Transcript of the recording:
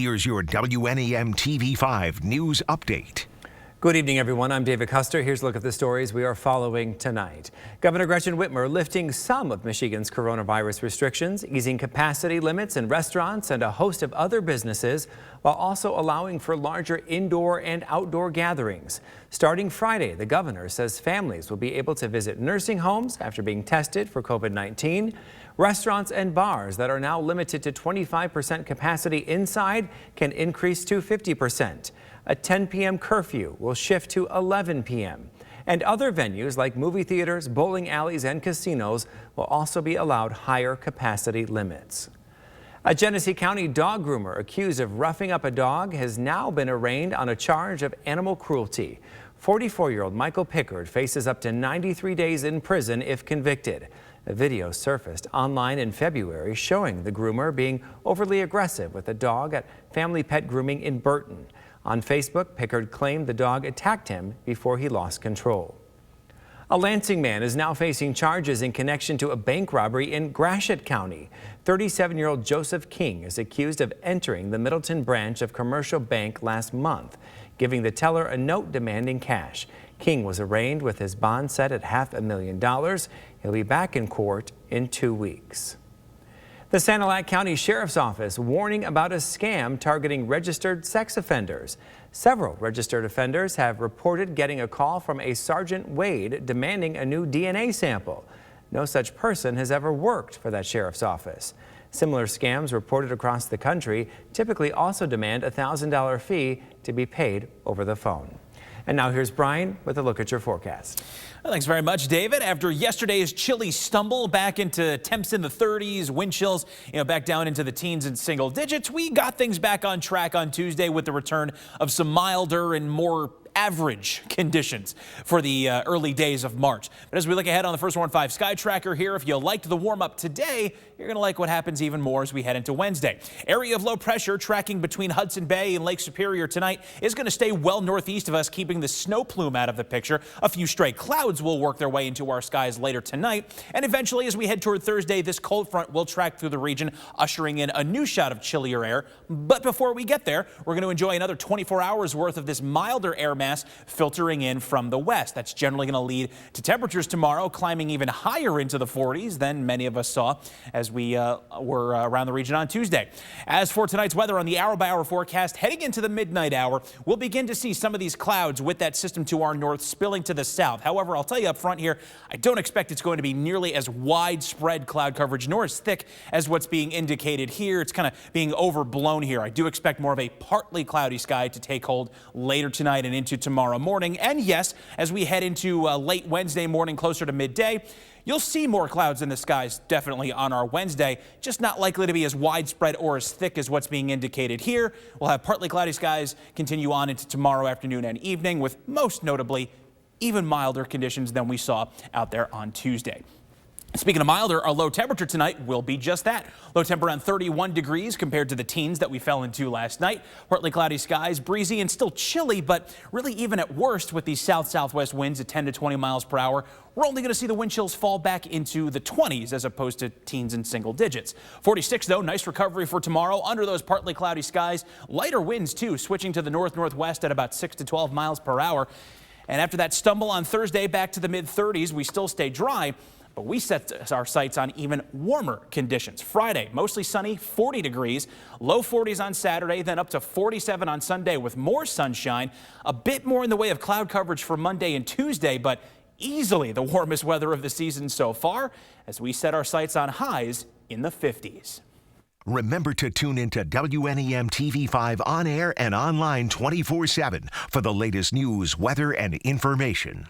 Here's your WNEM TV5 News Update. Good evening, everyone. I'm David Custer. Here's a look at the stories we are following tonight. Governor Gretchen Whitmer lifting some of Michigan's coronavirus restrictions, easing capacity limits in restaurants and a host of other businesses, while also allowing for larger indoor and outdoor gatherings. Starting Friday, the governor says families will be able to visit nursing homes after being tested for COVID-19. Restaurants and bars that are now limited to 25% capacity inside can increase to 50%. A 10 p.m. curfew will shift to 11 p.m. And other venues like movie theaters, bowling alleys, and casinos will also be allowed higher capacity limits. A Genesee County dog groomer accused of roughing up a dog has now been arraigned on a charge of animal cruelty. 44-year-old Michael Pickard faces up to 93 days in prison if convicted. A video surfaced online in February showing the groomer being overly aggressive with a dog at Family Pet Grooming in Burton. On Facebook, Pickard claimed the dog attacked him before he lost control. A Lansing man is now facing charges in connection to a bank robbery in Gratiot County. 37-year-old Joseph King is accused of entering the Middleton branch of Commercial Bank last month, giving the teller a note demanding cash. King was arraigned with his bond set at $500,000. He'll be back in court in 2 weeks. The Sanilac County Sheriff's Office warning about a scam targeting registered sex offenders. Several registered offenders have reported getting a call from a Sergeant Wade demanding a new DNA sample. No such person has ever worked for that sheriff's office. Similar scams reported across the country typically also demand a $1,000 fee to be paid over the phone. And now here's Brian with a look at your forecast. Well, thanks very much, David. After yesterday's chilly stumble back into temps in the 30s, wind chills, back down into the teens and single digits, we got things back on track on Tuesday with the return of some milder and more average conditions for the early days of March. But as we look ahead on the First Warn 5 Sky Tracker here, if you liked the warm up today, you're going to like what happens even more as we head into Wednesday. Area of low pressure tracking between Hudson Bay and Lake Superior tonight is going to stay well northeast of us, keeping the snow plume out of the picture. A few stray clouds will work their way into our skies later tonight. And eventually, as we head toward Thursday, this cold front will track through the region, ushering in a new shot of chillier air. But before we get there, we're going to enjoy another 24 hours worth of this milder air mass filtering in from the west. That's generally going to lead to temperatures tomorrow climbing even higher into the 40s than many of us saw as we were around the region on Tuesday. As for tonight's weather on the hour-by-hour forecast, heading into the midnight hour, we'll begin to see some of these clouds with that system to our north spilling to the south. However, I'll tell you up front here, I don't expect it's going to be nearly as widespread cloud coverage nor as thick as what's being indicated here. It's kind of being overblown here. I do expect more of a partly cloudy sky to take hold later tonight and into tomorrow morning. And yes, as we head into late Wednesday morning, closer to midday, you'll see more clouds in the skies definitely on our Wednesday, just not likely to be as widespread or as thick as what's being indicated here. We'll have partly cloudy skies continue on into tomorrow afternoon and evening, with most notably even milder conditions than we saw out there on Tuesday. Speaking of milder, our low temperature tonight will be just that. Low temp around 31 degrees compared to the teens that we fell into last night. Partly cloudy skies, breezy and still chilly, but really even at worst with these south-southwest winds at 10 to 20 miles per hour. We're only going to see the wind chills fall back into the 20s as opposed to teens and single digits. 46 though, nice recovery for tomorrow under those partly cloudy skies. Lighter winds too, switching to the north-northwest at about 6 to 12 miles per hour. And after that stumble on Thursday back to the mid-30s, we still stay dry. But we set our sights on even warmer conditions. Friday, mostly sunny, 40 degrees, low 40s on Saturday, then up to 47 on Sunday with more sunshine. A bit more in the way of cloud coverage for Monday and Tuesday, but easily the warmest weather of the season so far as we set our sights on highs in the 50s. Remember to tune into WNEM TV5 on air and online 24/7 for the latest news, weather, and information.